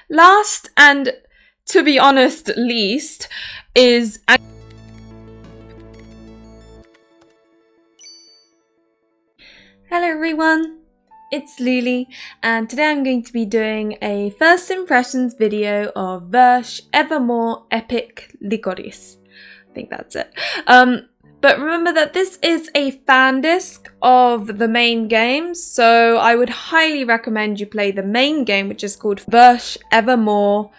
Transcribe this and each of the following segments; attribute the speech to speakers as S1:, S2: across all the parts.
S1: Last and, to be honest, least is... Hello everyone, it's Luli, and today I'm going to be doing a first impressions video of Virche Evermore EpiC Lycoris. I think that's it. But remember that this is a fan disc of the main game, so I would highly recommend you play the main game, which is called Virche Evermore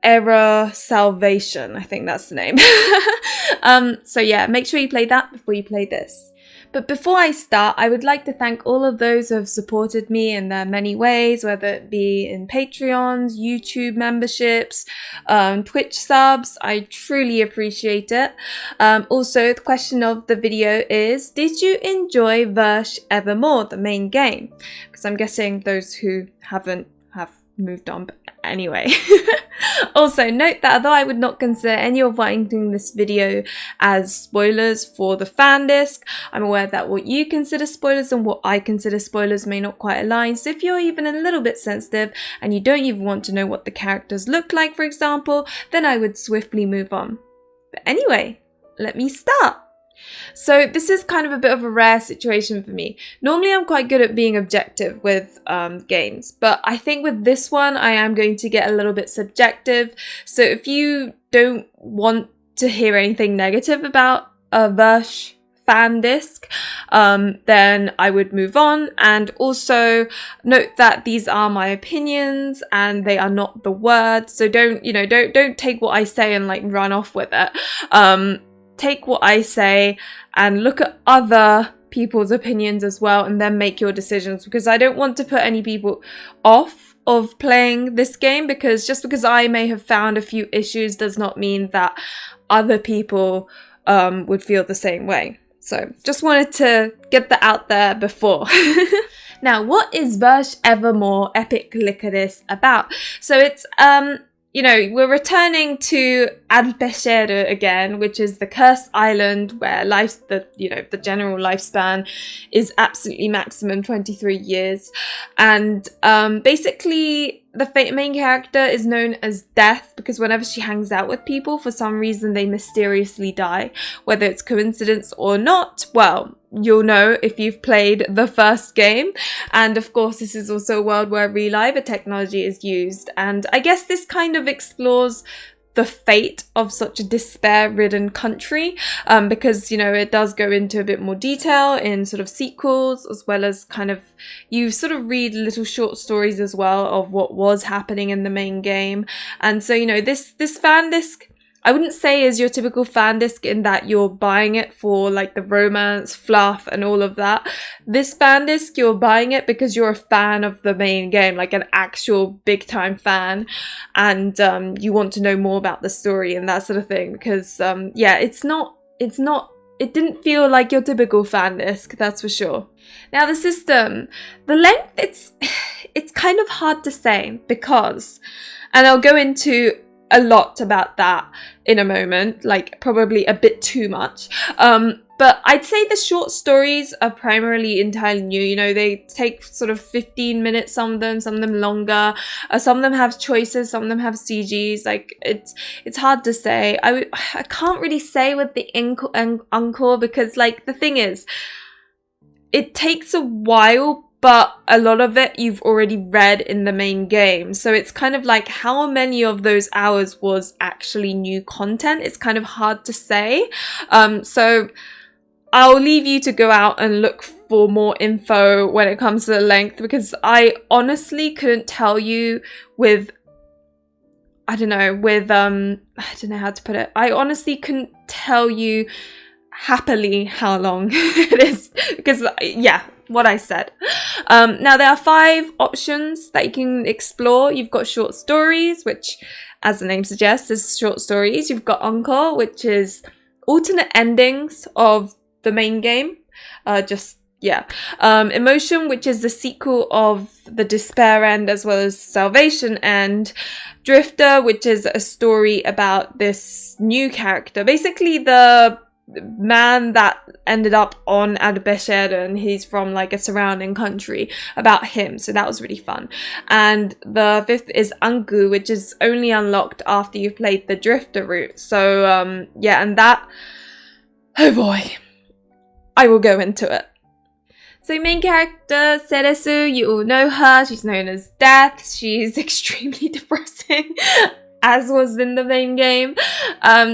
S1: EpiC Salvation. I think that's the name. So yeah, make sure you play that before you play this. But before I start, I would like to thank all of those who have supported me in their many ways, whether it be in Patreons, YouTube memberships, Twitch subs. I truly appreciate it. Also, the question of the video is, did you enjoy Virche Evermore, the main game? Because I'm guessing those who haven't have moved on, but anyway. Also, note that although I would not consider any of what I'm doing in this video as spoilers for the fan disc, I'm aware that what you consider spoilers and what I consider spoilers may not quite align. So if you're even a little bit sensitive and you don't even want to know what the characters look like, for example, then I would swiftly move on. But anyway, let me start. So this is kind of a bit of a rare situation for me. Normally I'm quite good at being objective with games, but I think with this one I am going to get a little bit subjective. So if you don't want to hear anything negative about a Virche fan disc, then I would move on. And also note that these are my opinions and they are not the word. So don't take what I say and like run off with it. Take what I say and look at other people's opinions as well and then make your decisions, because I don't want to put any people off of playing this game, because just because I may have found a few issues does not mean that other people would feel the same way. So just wanted to get that out there before. Now, what is Virche Evermore EpiC Lycoris about? So it's we're returning to Alpechere again, which is the cursed island where the general lifespan is absolutely maximum 23 years. And basically the main character is known as Death because whenever she hangs out with people, for some reason they mysteriously die. Whether it's coincidence or not, well, you'll know if you've played the first game. And of course, this is also a world where relive technology is used. And I guess this kind of explores the fate of such a despair-ridden country, because, it does go into a bit more detail in sort of sequels, as well as kind of, you sort of read little short stories as well of what was happening in the main game. And so, this fan disc, I wouldn't say is your typical fan disc in that you're buying it for like the romance, fluff and all of that. This fan disc, you're buying it because you're a fan of the main game, like an actual big time fan, and you want to know more about the story and that sort of thing, because it didn't feel like your typical fan disc, that's for sure. Now the system, the length, it's kind of hard to say because, and I'll go into a lot about that in a moment, like probably a bit too much. But I'd say the short stories are primarily entirely new. They take sort of 15 minutes, some of them longer. Some of them have choices, some of them have CGs. Like it's hard to say. I can't really say with the Encore because like the thing is, it takes a while, but a lot of it you've already read in the main game. So it's kind of like how many of those hours was actually new content. It's kind of hard to say. So I'll leave you to go out and look for more info when it comes to the length, because I honestly couldn't tell you I don't know how to put it. I honestly couldn't tell you happily how long it is, because what I said. Now there are 5 options that you can explore. You've got short stories, which as the name suggests is short stories. You've got Encore, which is alternate endings of the main game. Emotion, which is the sequel of the Despair end as well as Salvation end. Drifter, which is a story about this new character. Basically the man that ended up on Adbesher, and he's from like a surrounding country, about him. So that was really fun. And the 5th is Ankou, which is only unlocked after you've played the Drifter route. So yeah, and that, oh boy, I will go into it. So main character, Ceres, you all know her. She's known as Death. She's extremely depressing, as was in the main game.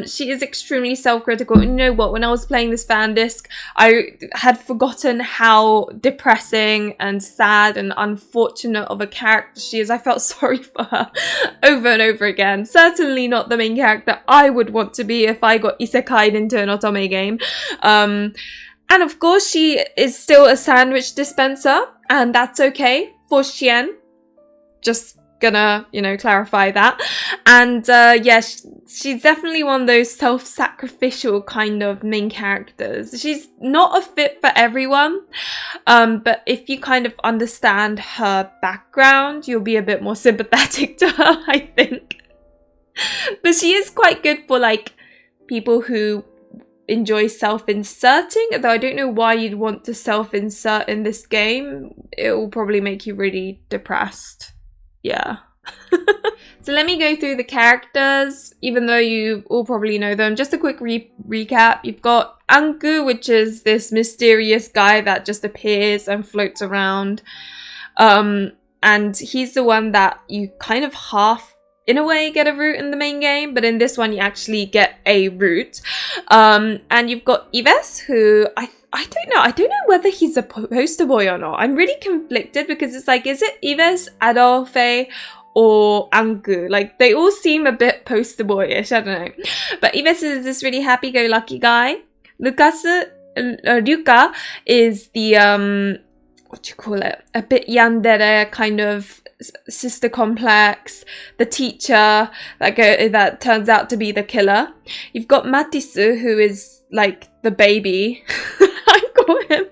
S1: She is extremely self-critical. And you know what? When I was playing this fan disc, I had forgotten how depressing and sad and unfortunate of a character she is. I felt sorry for her over and over again. Certainly not the main character I would want to be if I got isekai'd into an otome game. And of course, she is still a sandwich dispenser, and that's okay for Scien. Just gonna, you know, clarify that. And yeah, she's definitely one of those self-sacrificial kind of main characters. She's not a fit for everyone, but if you kind of understand her background, you'll be a bit more sympathetic to her, I think. But she is quite good for like people who enjoy self-inserting, though I don't know why you'd want to self-insert in this game. It will probably make you really depressed. Yeah. So let me go through the characters, even though you all probably know them. Just a quick recap. You've got Ankou, which is this mysterious guy that just appears and floats around. And he's the one that you kind of half, in a way, get a route in the main game, but in this one you actually get a route. And you've got Yves, who I don't know whether he's a poster boy or not. I'm really conflicted because it's like, is it Yves, Adolphe, or Ankou? Like, they all seem a bit poster boyish, I don't know. But Yves is this really happy-go-lucky guy. Luca is the, what do you call it? A bit yandere kind of sister complex, the teacher that turns out to be the killer. You've got Matisu, who is like the baby, I call him,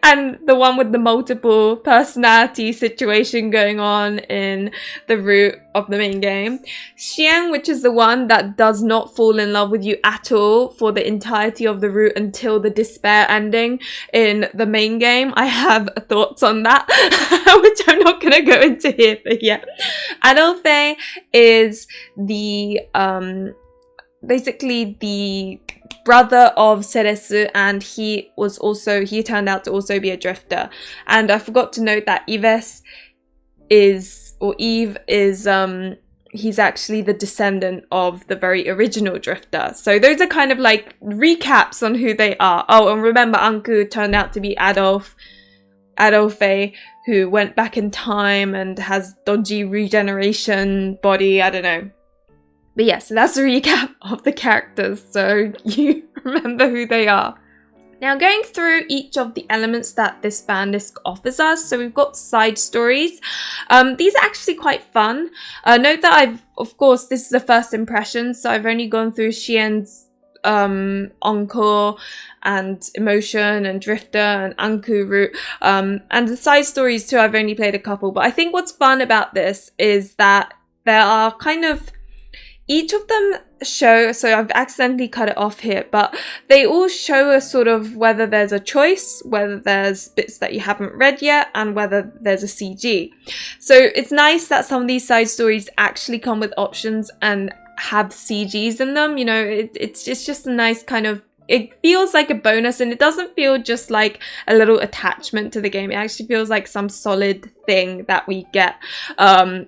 S1: and the one with the multiple personality situation going on in the route of the main game. Scien, which is the one that does not fall in love with you at all for the entirety of the route until the despair ending in the main game. I have thoughts on that, which I'm not going to go into here, but yeah. Adolphe is the, basically the brother of Ceres, and he turned out to also be a drifter. And I forgot to note that Yves is, he's actually the descendant of the very original drifter. So those are kind of like recaps on who they are. Oh, and remember, Ankou turned out to be Adolphe, who went back in time and has dodgy regeneration body, I don't know. But yes, so that's a recap of the characters, so you remember who they are. Now, going through each of the elements that this fan disc offers us, so we've got side stories. These are actually quite fun. Note that of course, this is a first impression, so I've only gone through Scien's Encore and Emotion and Drifter and Ankou route. And the side stories too, I've only played a couple, but I think what's fun about this is that there are kind of, each of them show, so I've accidentally cut it off here, but they all show a sort of whether there's a choice, whether there's bits that you haven't read yet, and whether there's a CG. So it's nice that some of these side stories actually come with options and have CGs in them. You know, it's just a nice kind of, it feels like a bonus, and it doesn't feel just like a little attachment to the game. It actually feels like some solid thing that we get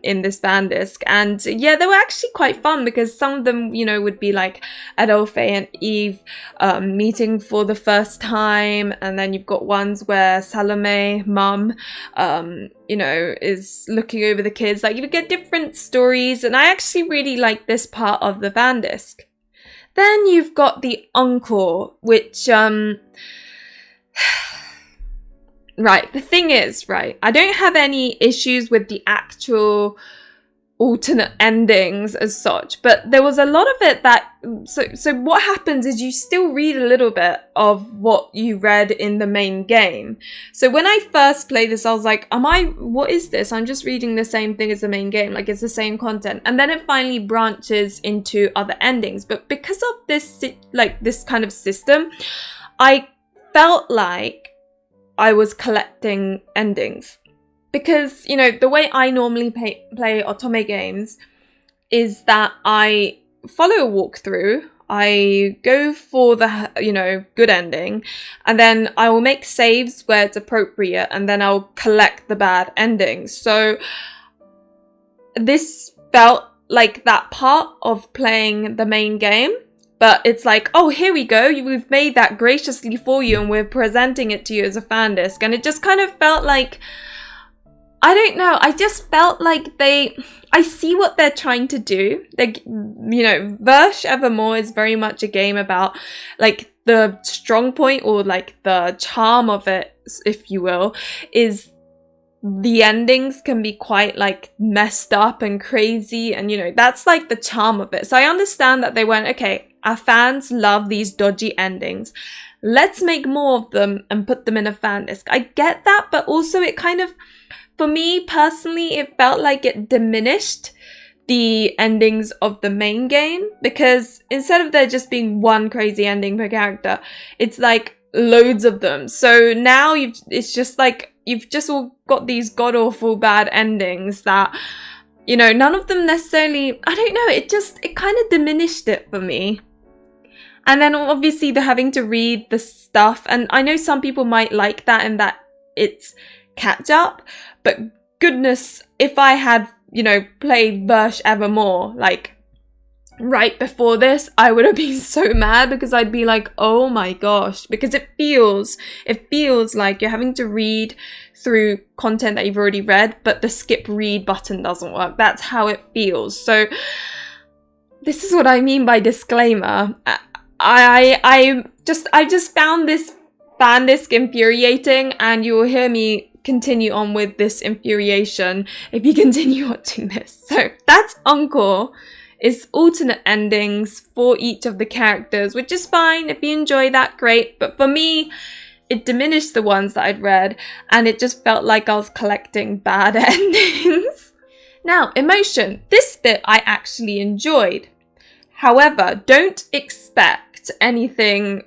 S1: in this fan disc. And yeah, they were actually quite fun because some of them, you know, would be like Adolphe and Eve meeting for the first time, and then you've got ones where Salome, mum, you know, is looking over the kids. Like, you get different stories, and I actually really like this part of the fan disc. Then you've got the Encore, which, right, the thing is, right, I don't have any issues with the actual alternate endings as such, but there was a lot of it that so what happens is you still read a little bit of what you read in the main game. So when I first played this, I was like, what is this? I'm just reading the same thing as the main game, like it's the same content. And then it finally branches into other endings. But because of this this kind of system, I felt like I was collecting endings. Because, you know, the way I normally play otome games is that I follow a walkthrough, I go for the, you know, good ending, and then I will make saves where it's appropriate, and then I'll collect the bad endings. So this felt like that part of playing the main game. But it's like, oh, here we go. We've made that graciously for you, and we're presenting it to you as a fan disc. And it just kind of felt like, I don't know. I just felt like I see what they're trying to do. Like, you know, Virche Evermore is very much a game about like the strong point, or like the charm of it, if you will, is the endings can be quite like messed up and crazy. And, you know, that's like the charm of it. So I understand that they went, okay, our fans love these dodgy endings. Let's make more of them and put them in a fan disc. I get that, but also it kind of, for me personally, it felt like it diminished the endings of the main game, because instead of there just being one crazy ending per character, it's like loads of them. So now it's just like you've just all got these god-awful bad endings that, you know, none of them necessarily, I don't know, it kind of diminished it for me. And then obviously they're having to read the stuff, and I know some people might like that and that it's catch up, but goodness, if I had, you know, played Virche Evermore like right before this, I would have been so mad, because I'd be like, oh my gosh, because it feels like you're having to read through content that you've already read, but the skip read button doesn't work. That's how it feels. So this is what I mean by disclaimer. I just found this fan disc infuriating, and you will hear me continue on with this infuriation if you continue watching this. So that's Encore. It's alternate endings for each of the characters, which is fine. If you enjoy that, great. But for me, it diminished the ones that I'd read, and it just felt like I was collecting bad endings. Now, emotion. This bit I actually enjoyed. However, don't expect anything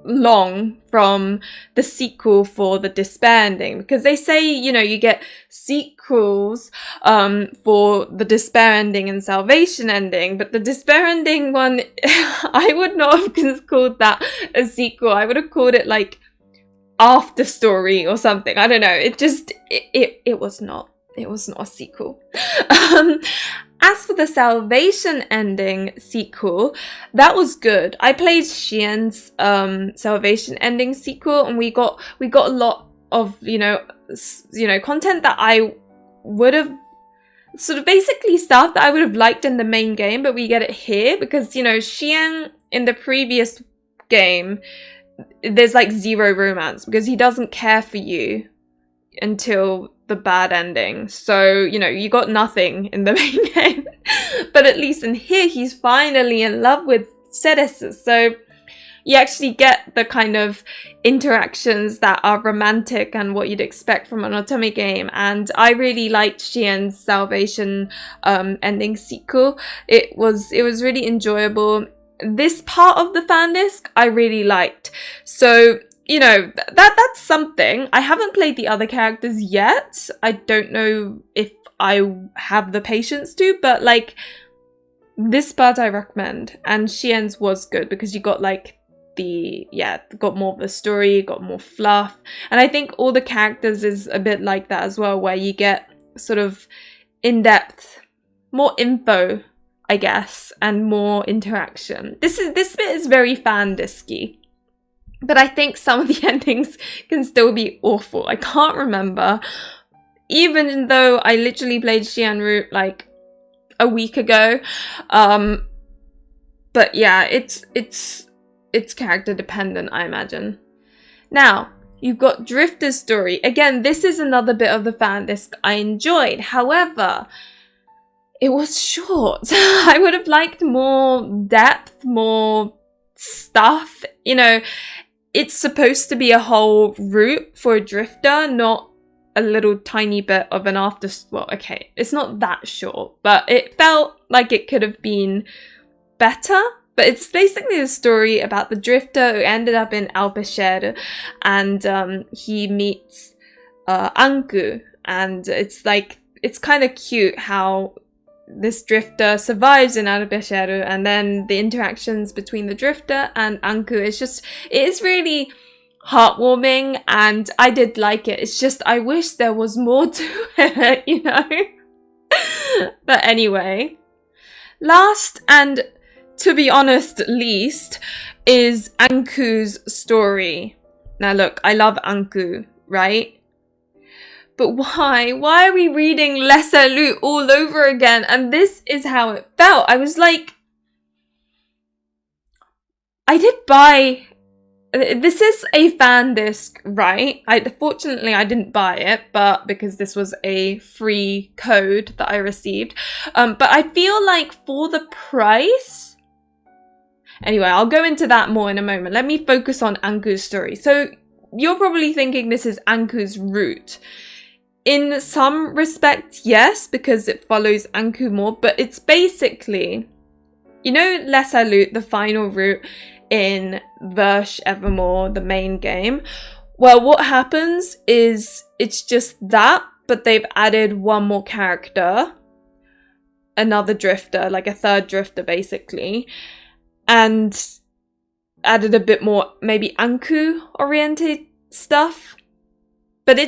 S1: long from the sequel for the despair ending, because they say, you know, you get sequels for the despair ending and salvation ending, but the despair ending one, I would not have called that a sequel. I would have called it like after story or something. I don't know. It was not a sequel. As for the salvation ending sequel, that was good. I played Scien's salvation ending sequel, and we got a lot of you know content that I would have sort of basically stuff that I would have liked in the main game, but we get it here because, you know, Scien in the previous game, there's like zero romance because he doesn't care for you until the bad ending. So, you know, you got nothing in the main game. But at least in here, he's finally in love with Ceres. So you actually get the kind of interactions that are romantic and what you'd expect from an otome game. And I really liked Scien's salvation ending sequel. It was really enjoyable. This part of the fan disc I really liked. So, you know, that's something. I haven't played the other characters yet. I don't know if I have the patience to, but like this part I recommend. And Scien's was good because you got like got more of the story, got more fluff. And I think all the characters is a bit like that as well, where you get sort of in-depth, more info, I guess, and more interaction. This bit is very fan disky. But I think some of the endings can still be awful. I can't remember. Even though I literally played Scien Route like a week ago. But yeah, it's character dependent, I imagine. Now, you've got Drifter's Story. Again, this is another bit of the fan disc I enjoyed. However, it was short. I would have liked more depth, more stuff. You know, it's supposed to be a whole route for a drifter, not a little tiny bit of an after. Well, okay, it's not that short, but it felt like it could have been better. But it's basically a story about the drifter who ended up in Alpechere, and he meets Ankou, and it's like, it's kind of cute how this drifter survives in Alpechere, and then the interactions between the drifter and Ankou is just, it is really heartwarming, and I did like it. It's just, I wish there was more to it, you know? But anyway, last and, to be honest, least, is Ankou's story. Now look, I love Ankou, right? But why? Why are we reading Les Alluts all over again? And this is how it felt. I was like, I did buy, this is a fan disc, right? Fortunately, I didn't buy it, but because this was a free code that I received. But I feel like for the price, anyway, I'll go into that more in a moment. Let me focus on Ankou's story. So you're probably thinking this is Ankou's route. In some respects, yes, because it follows Ankou more, but it's basically, you know, Les Alluts, the final route in Virche Evermore, the main game. Well, what happens is it's just that, but they've added one more character, another drifter, like a third drifter basically, and added a bit more maybe Ankou oriented stuff. But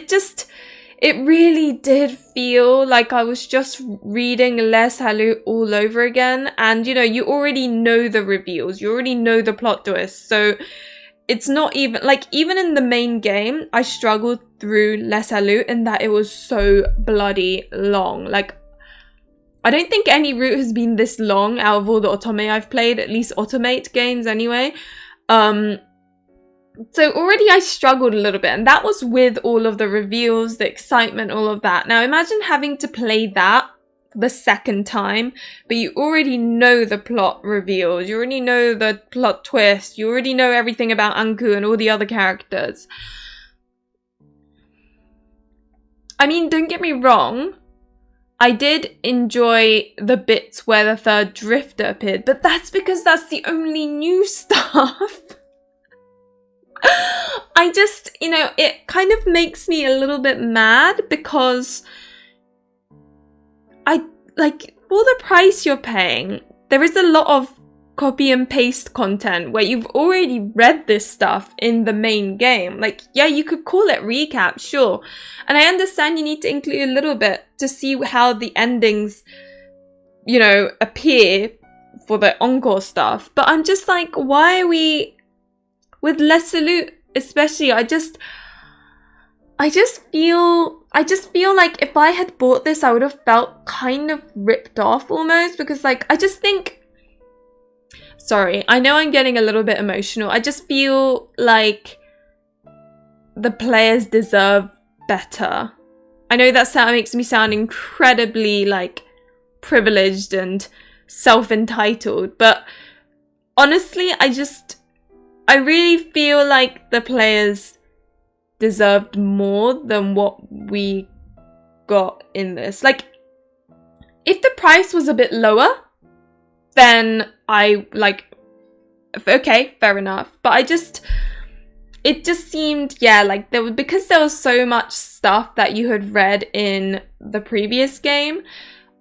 S1: it really did feel like I was just reading Les Alluts all over again. And, you know, you already know the reveals. You already know the plot twists. So it's not even, like, even in the main game, I struggled through Les Alluts in that it was so bloody long. Like, I don't think any route has been this long out of all the Otome I've played. At least Automate games anyway. So already I struggled a little bit, and that was with all of the reveals, the excitement, all of that. Now imagine having to play that the second time, but you already know the plot reveals, you already know the plot twist, you already know everything about Ankou and all the other characters. I mean, don't get me wrong, I did enjoy the bits where the third drifter appeared, but that's because that's the only new stuff. I just, you know, it kind of makes me a little bit mad because for the price you're paying, there is a lot of copy and paste content where you've already read this stuff in the main game. Like, yeah, you could call it recap, sure. And I understand you need to include a little bit to see how the endings, you know, appear for the Encore stuff. But I'm just like, why are we... With Les Alluts, especially, I just feel like if I had bought this, I would have felt kind of ripped off almost, because like, I just think, sorry, I know I'm getting a little bit emotional. I just feel like the players deserve better. I know that makes me sound incredibly like privileged and self-entitled, but honestly, I really feel like the players deserved more than what we got in this. Like, if the price was a bit lower, then okay, fair enough. But it just seemed, yeah, like because there was so much stuff that you had read in the previous game,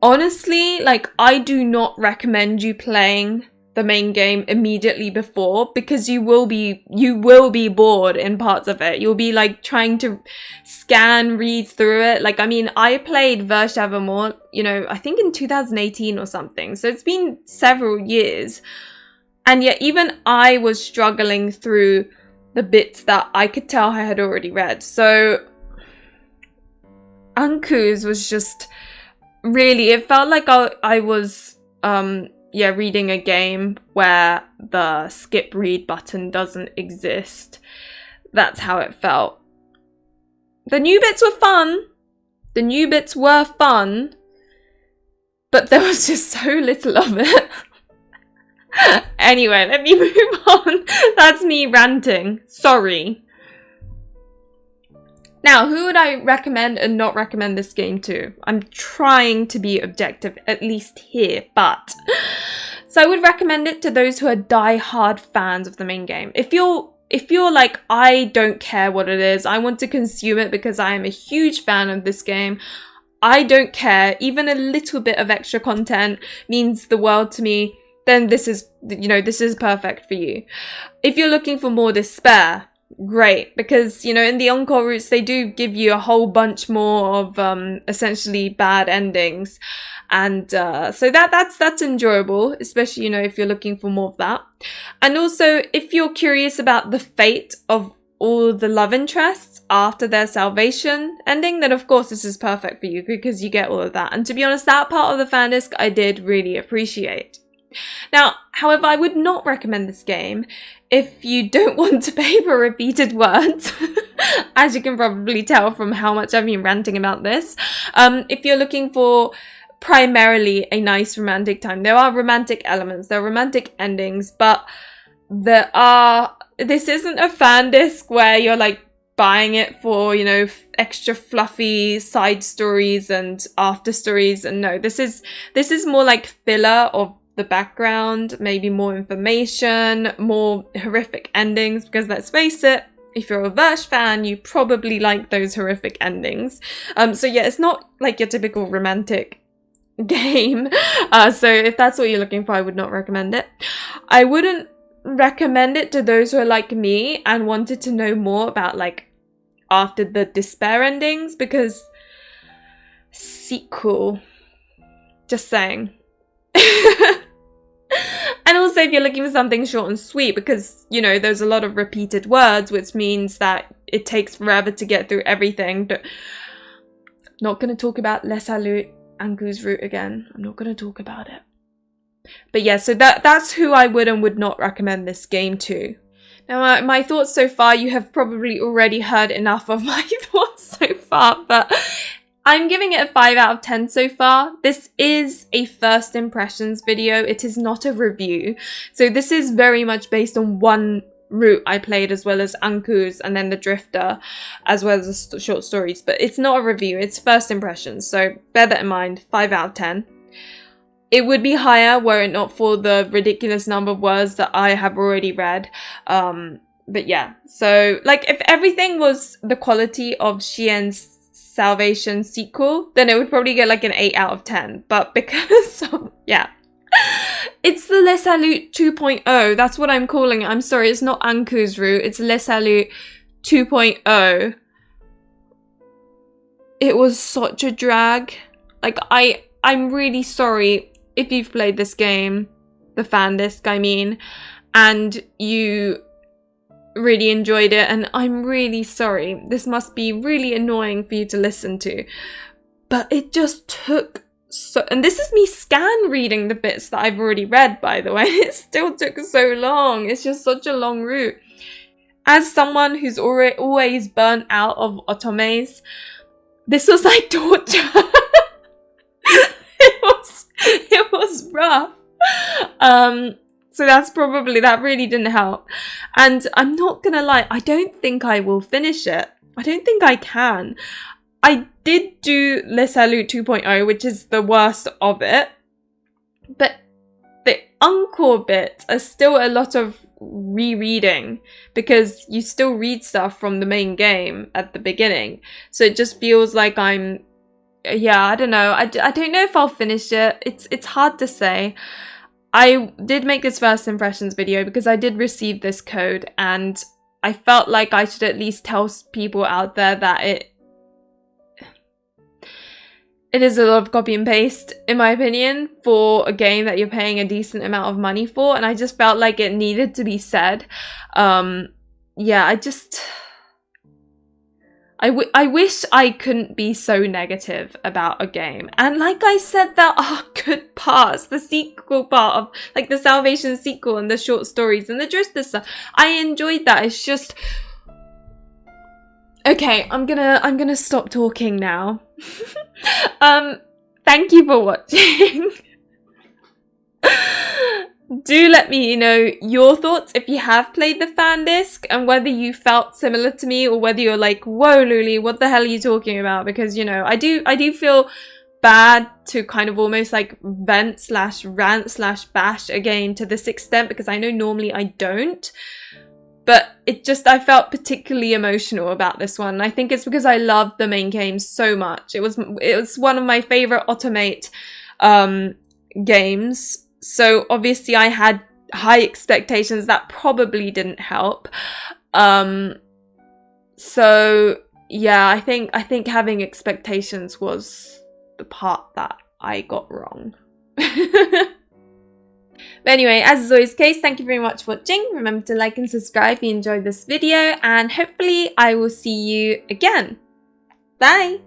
S1: honestly, like, I do not recommend you playing the main game immediately before, because you will be bored in parts of it. You'll be like trying to read through it. Like, I mean, I played Virche Evermore, you know, I think in 2018 or something, so it's been several years, and yet even I was struggling through the bits that I could tell I had already read. So Ankou's was just really, it felt like I was reading a game where the skip read button doesn't exist. That's how it felt. The new bits were fun. But but there was just so little of it. Anyway, let me move on. That's me ranting. Sorry. Now, who would I recommend and not recommend this game to? I'm trying to be objective, at least here, but... So I would recommend it to those who are die-hard fans of the main game. If you're like, I don't care what it is, I want to consume it because I am a huge fan of this game, I don't care, even a little bit of extra content means the world to me, then this is, this is perfect for you. If you're looking for more despair, great, because in the Encore routes they do give you a whole bunch more of essentially bad endings, and so that's enjoyable, especially if you're looking for more of that. And also, if you're curious about the fate of all the love interests after their salvation ending, then of course this is perfect for you because you get all of that. And to be honest, that part of the fan disc I did really appreciate. Now, however, I would not recommend this game if you don't want to pay for repeated words, as you can probably tell from how much I've been ranting about this. If you're looking for primarily a nice romantic time, there are romantic elements, there are romantic endings, but this isn't a fan disc where you're like buying it for, extra fluffy side stories and after stories. And no, this is more like filler of the background, maybe more information, more horrific endings, because let's face it, if you're a Virche fan, you probably like those horrific endings. So yeah, it's not like your typical romantic game. So if that's what you're looking for, I would not recommend it. I wouldn't recommend it to those who are like me and wanted to know more about like after the despair endings, because sequel, just saying. And also if you're looking for something short and sweet, because there's a lot of repeated words, which means that it takes forever to get through everything. But not going to talk about Les Salut, Ankou's route again. I'm not going to talk about it. But yeah, so that's who I would and would not recommend this game to. Now, my thoughts so far, you have probably already heard enough of my thoughts so far, but I'm giving it a 5 out of 10 so far. This is a first impressions video. It is not a review. So this is very much based on one route I played, as well as Ankou's and then the Drifter, as well as the short stories. But it's not a review, it's first impressions. So bear that in mind, 5 out of 10. It would be higher were it not for the ridiculous number of words that I have already read. But yeah, so like if everything was the quality of Scien's Salvation sequel, then it would probably get like an 8 out of 10. But because of, yeah, it's the Les Salut 2.0. That's what I'm calling it. I'm sorry, it's not Ankou's route. It's Les Salut 2.0. It was such a drag. Like, I'm really sorry if you've played this game, the fan disc, I mean, and you really enjoyed it, and I'm really sorry. This must be really annoying for you to listen to, but it just took so, and this is me scan reading the bits that I've already read, by the way. It still took so long. It's just such a long route. As someone who's always burnt out of otomes, this was like torture. It was rough. So that really didn't help. And I'm not gonna lie, I don't think I will finish it. I don't think I can. I did do Les Salut 2.0, which is the worst of it. But the Encore bits are still a lot of rereading, because you still read stuff from the main game at the beginning. So it just feels like yeah, I don't know. I don't know if I'll finish it. It's hard to say. I did make this first impressions video because I did receive this code, and I felt like I should at least tell people out there that it is a lot of copy and paste, in my opinion, for a game that you're paying a decent amount of money for, and I just felt like it needed to be said. Yeah, I wish I couldn't be so negative about a game. And like I said, there are good parts. The sequel part of, like, the Salvation sequel and the short stories and the Drifter stuff. I enjoyed that. It's just... Okay, I'm gonna stop talking now. thank you for watching. Do let me know your thoughts if you have played the fan disc and whether you felt similar to me or whether you're like, whoa, Luli, what the hell are you talking about? Because, you know, I do feel bad to kind of almost like vent / rant / bash a game to this extent, because I know normally I don't. But I felt particularly emotional about this one. I think it's because I loved the main game so much. It was one of my favorite Automate games. So obviously I had high expectations. That probably didn't help. So yeah, I think having expectations was the part that I got wrong. But anyway, as is always the case, thank you very much for watching. Remember to like and subscribe if you enjoyed this video, and hopefully I will see you again. Bye!